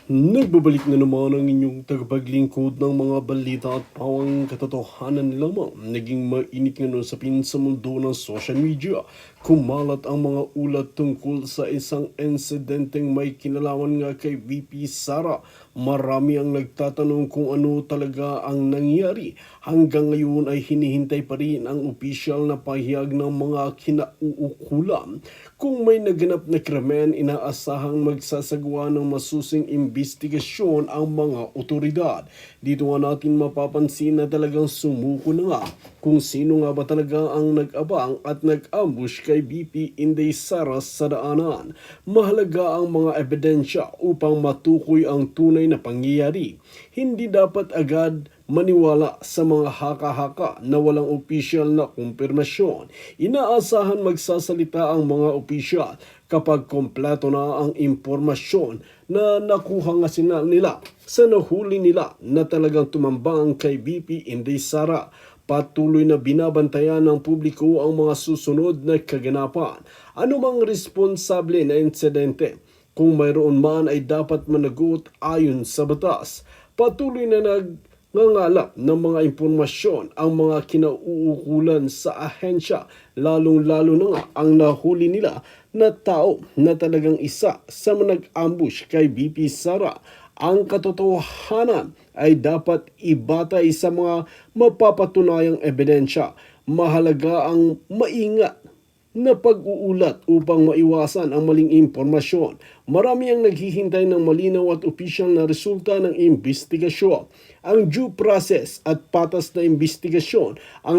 Nagbabalik na naman ang inyong tagapaglingkod ng mga balita at pawang katotohanan lamang. Naging mainit nga usapin sa mundo ng social media. Kumalat ang mga ulat tungkol sa isang insidenteng may kinalaman nga kay VP Sara. Marami ang nagtatanong kung ano talaga ang nangyari. Hanggang ngayon ay hinihintay pa rin ang opisyal na pahayag ng mga kinauukulan. Kung may naganap na krimen, inaasahang magsasagawa ng masusing investigasyon ang mga otoridad. Dito nga natin mapapansin na talagang sumuko na nga kung sino nga ba talaga ang nag-abang at nag-ambush kay VP Inday Sara sa daanan. Mahalaga ang mga ebidensya upang matukoy ang tunay na pangyayari. Hindi dapat agad maniwala sa mga haka-haka na walang opisyal na kumpirmasyon. Inaasahan magsasalita ang mga opisyal kapag kompleto na ang impormasyon na nakuha nga nila sa nahuli nila na talagang tumambang kay VP Inday Sara. Patuloy na binabantayan ng publiko ang mga susunod na kaganapan. Anumang responsable na insidente, kung mayroon man ay dapat managot ayon sa batas. Patuloy na nangangalap ng mga impormasyon ang mga kinauukulan sa ahensya, lalong-lalo na nga ang nahuli nila na tao na talagang isa sa nag-ambush kay VP Sara. Ang katotohanan ay dapat ibatay sa mga mapapatunayang ebidensya. Mahalaga ang maingat na pag-uulat upang maiwasan ang maling impormasyon. Marami ang naghihintay ng malinaw at opisyal na resulta ng investigasyon. Ang due process at patas na investigasyon ang